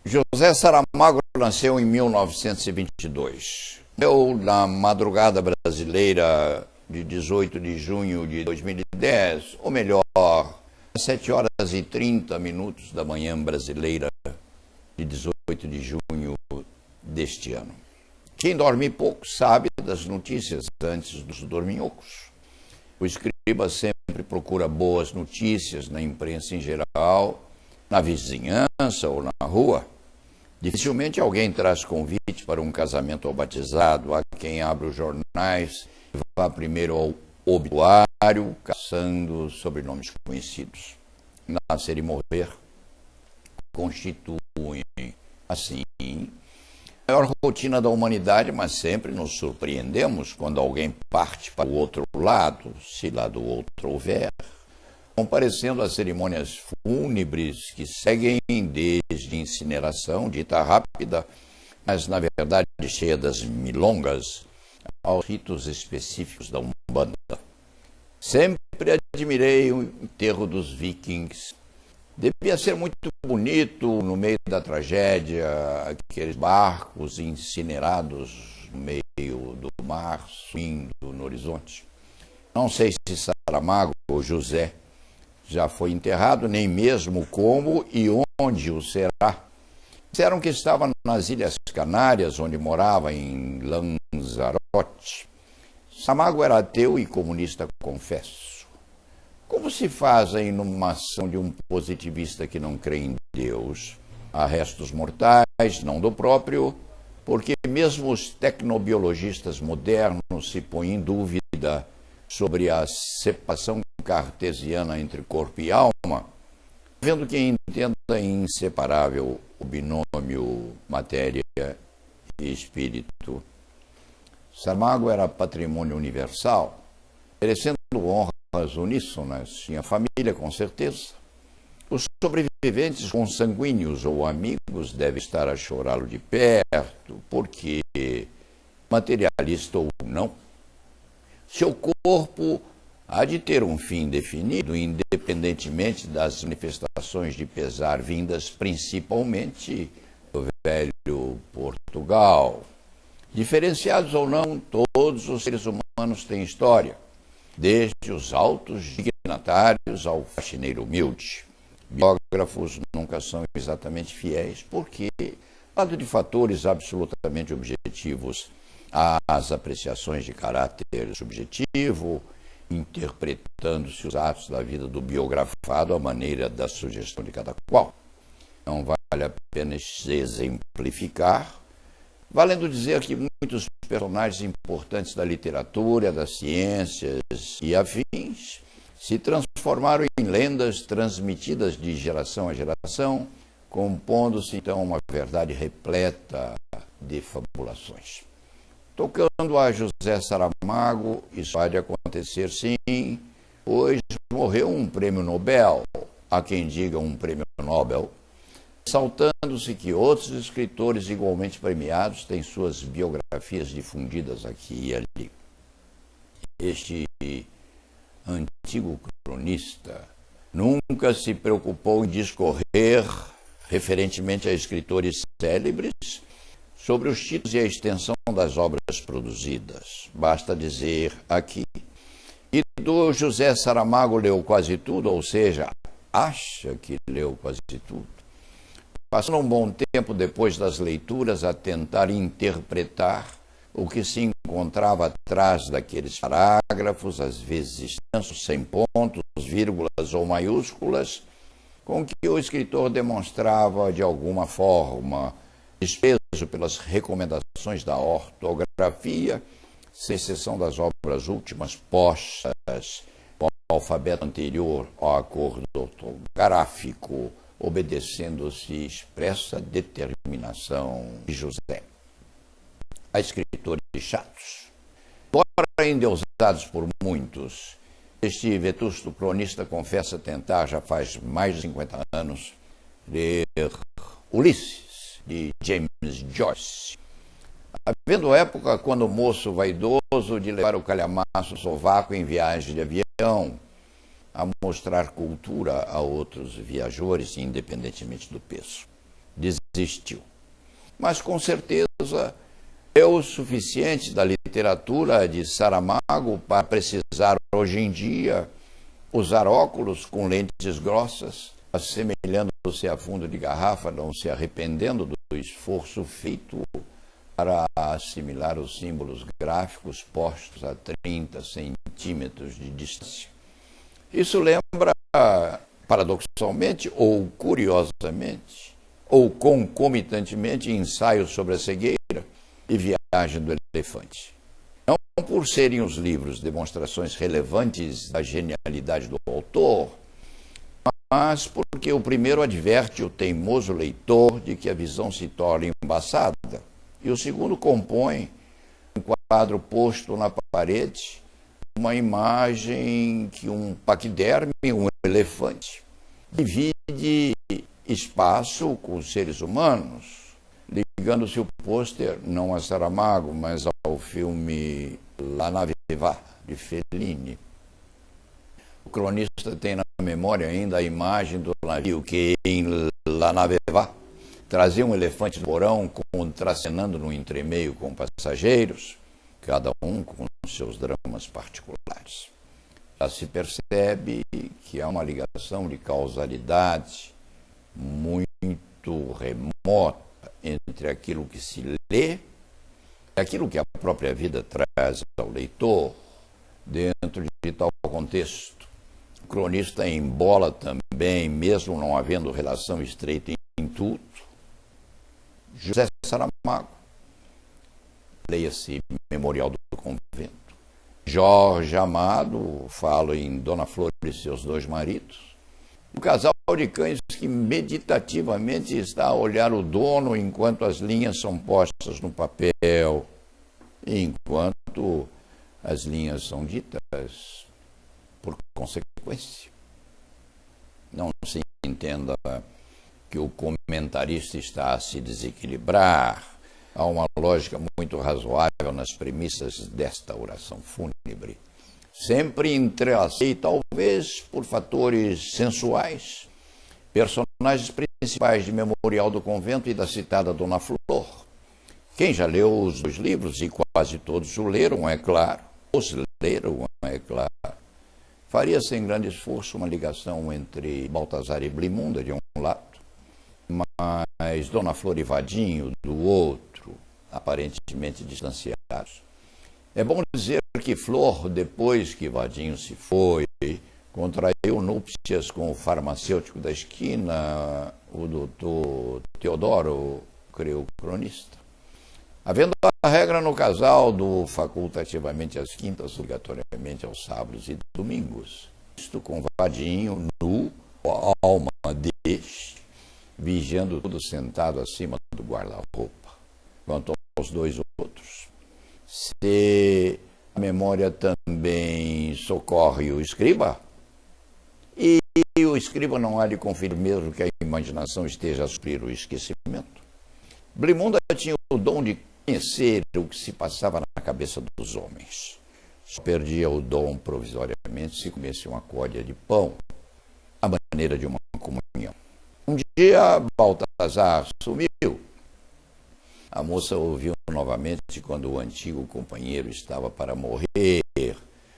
José Saramago nasceu em 1922. Morreu na madrugada brasileira de 18 de junho de 2010, ou melhor, às 7 horas e 30 minutos da manhã brasileira de 18 de junho deste ano. Quem dorme pouco sabe das notícias antes dos dorminhocos. O escriba sempre procura boas notícias na imprensa em geral, na vizinhança ou na rua. Dificilmente alguém traz convite para um casamento ou batizado. Há quem abra os jornais e vá primeiro ao obituário, caçando sobrenomes conhecidos. Nascer e morrer constituem, assim, a maior rotina da humanidade, mas sempre nos surpreendemos quando alguém parte para o outro lado, se lá do outro houver, comparecendo a cerimônias fúnebres que seguem desde incineração, dita rápida, mas na verdade cheia das milongas, aos ritos específicos da Umbanda. Sempre admirei o enterro dos vikings. Devia ser muito bonito no meio da tragédia, aqueles barcos incinerados no meio do mar, sumindo no horizonte. Não sei se Saramago ou José já foi enterrado, nem mesmo como e onde o será. Disseram que estava nas Ilhas Canárias, onde morava, em Lanzarote. Saramago era ateu e comunista, confesso. Como se faz a inumação de um positivista que não crê em Deus? Há restos mortais, não do próprio, porque mesmo os tecnobiologistas modernos se põem em dúvida sobre a separação cartesiana entre corpo e alma, vendo que entenda inseparável o binômio matéria e espírito. Saramago era patrimônio universal, merecendo honras uníssonas. Tinha família, com certeza. Os sobreviventes consanguíneos ou amigos devem estar a chorá-lo de perto, porque, materialista ou não, seu corpo há de ter um fim definido, independentemente das manifestações de pesar vindas principalmente do velho Portugal. Diferenciados ou não, todos os seres humanos têm história, desde os altos dignatários ao faxineiro humilde. Biógrafos nunca são exatamente fiéis, porque, ao lado de fatores absolutamente objetivos, às apreciações de caráter subjetivo, interpretando-se os atos da vida do biografado à maneira da sugestão de cada qual. Não vale a pena exemplificar, valendo dizer que muitos personagens importantes da literatura, das ciências e afins se transformaram em lendas transmitidas de geração a geração, compondo-se então uma verdade repleta de fabulações. Tocando a José Saramago, isso pode acontecer sim, pois morreu um prêmio Nobel, há quem diga um prêmio Nobel, ressaltando-se que outros escritores igualmente premiados têm suas biografias difundidas aqui e ali. Este antigo cronista nunca se preocupou em discorrer, referentemente a escritores célebres, sobre os títulos e a extensão das obras produzidas. Basta dizer aqui que do José Saramago leu quase tudo, ou seja, acha que leu quase tudo. Passando um bom tempo depois das leituras a tentar interpretar o que se encontrava atrás daqueles parágrafos, às vezes extensos, sem pontos, vírgulas ou maiúsculas, com que o escritor demonstrava, de alguma forma, desprezo pelas recomendações da ortografia, sem exceção das obras últimas postas com o alfabeto anterior ao acordo ortográfico, obedecendo-se expressa determinação de José. Há escritores chatos, embora endeusados por muitos. Este vetusto cronista confessa tentar, já faz mais de 50 anos, ler Ulisses, de James Joyce. Havendo época quando o moço vaidoso de levar o calhamaço sovaco em viagem de avião, a mostrar cultura a outros viajores, independentemente do peso. desistiu. Mas, com certeza, é o suficiente da literatura de Saramago para precisar, hoje em dia, usar óculos com lentes grossas, assemelhando-se a fundo de garrafa, não se arrependendo do esforço feito para assimilar os símbolos gráficos postos a 30 centímetros de distância. Isso lembra, paradoxalmente ou curiosamente, ou concomitantemente, ensaios sobre a cegueira e viagem do elefante. Não por serem os livros demonstrações relevantes da genialidade do autor, mas porque o primeiro adverte o teimoso leitor de que a visão se torna embaçada, e o segundo compõe um quadro posto na parede, uma imagem que um paquiderme, um elefante, divide espaço com os seres humanos, ligando-se o pôster não a Saramago, mas ao filme La Nave Va, de Fellini. O cronista tem na memória ainda a imagem do navio que, em La Nave Va, trazia um elefante do porão contracenando no entremeio com passageiros, cada um com seus dramas particulares. Já se percebe que há uma ligação de causalidade muito remota entre aquilo que se lê e aquilo que a própria vida traz ao leitor dentro de tal contexto. O cronista embola também, mesmo não havendo relação estreita em tudo, José Saramago. Leia-se Memorial do Convento. Jorge Amado, falo em Dona Flor e seus dois maridos. O casal de cães que meditativamente está a olhar o dono enquanto as linhas são postas no papel, enquanto as linhas são ditas por consequência. Não se entenda que o comentarista está a se desequilibrar. Há uma lógica muito razoável nas premissas desta oração fúnebre, sempre entrelaçada, e talvez por fatores sensuais, personagens principais de Memorial do Convento e da citada Dona Flor. Quem já leu os dois livros, e quase todos o leram, é claro, faria sem grande esforço uma ligação entre Baltazar e Blimunda, de um lado, mas Dona Flor e Vadinho, do outro, aparentemente distanciados. É bom dizer que Flor, depois que Vadinho se foi, contraiu núpcias com o farmacêutico da esquina, o doutor Teodoro, creio, o cronista. Havendo a regra no casal do facultativamente às quintas, obrigatoriamente aos sábados e domingos, isto com Vadinho nu, a alma deste, vigiando tudo sentado acima do guarda-roupa. Quanto aos dois outros, se a memória também socorre o escriba, e o escriba não há de conferir mesmo que a imaginação esteja a suprir o esquecimento. Blimunda tinha o dom de conhecer o que se passava na cabeça dos homens. Só perdia o dom provisoriamente se comesse uma colher de pão, à maneira de uma comunhão. Um dia, Baltazar sumiu. A moça ouviu novamente quando o antigo companheiro estava para morrer,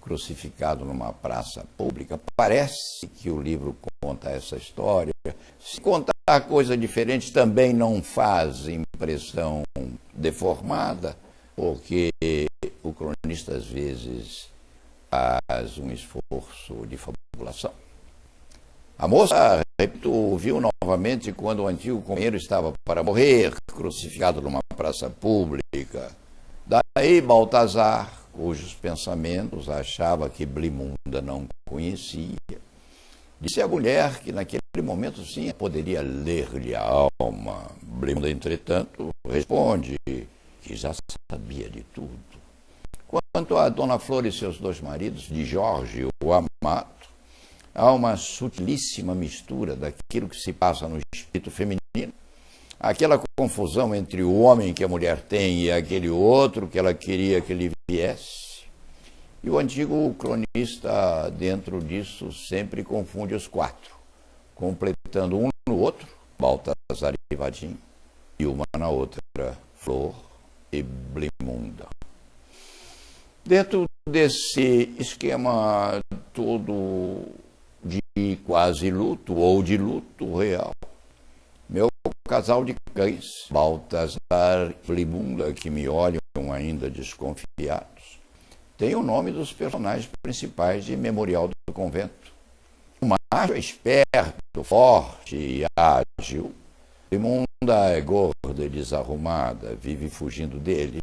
crucificado numa praça pública. Parece que o livro conta essa história. Se contar coisa diferente também não faz impressão deformada, porque o cronista às vezes faz um esforço de fabulação. A moça, repito, viu novamente quando o antigo companheiro estava para morrer, crucificado numa praça pública. Daí Baltazar, cujos pensamentos achava que Blimunda não conhecia, disse à mulher que naquele momento sim poderia ler-lhe a alma. Blimunda, entretanto, responde que já sabia de tudo. Quanto a Dona Flor e seus dois maridos, de Jorge o Amado, há uma sutilíssima mistura daquilo que se passa no espírito feminino, aquela confusão entre o homem que a mulher tem e aquele outro que ela queria que ele viesse. E o antigo cronista, dentro disso, sempre confunde os quatro, completando um no outro, Baltazar e Vadim, e uma na outra, Flor e Blimunda. Dentro desse esquema todo de quase luto ou de luto real, meu casal de cães, Baltazar e Blimunda, que me olham ainda desconfiados, tem o nome dos personagens principais de Memorial do Convento. O macho é esperto, forte e ágil. Blimunda é gorda e desarrumada, vive fugindo dele,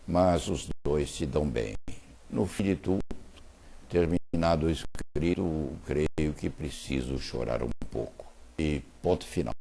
mas os dois se dão bem. No fim de tudo, terminado o escrito, creio que preciso chorar um pouco. E ponto final.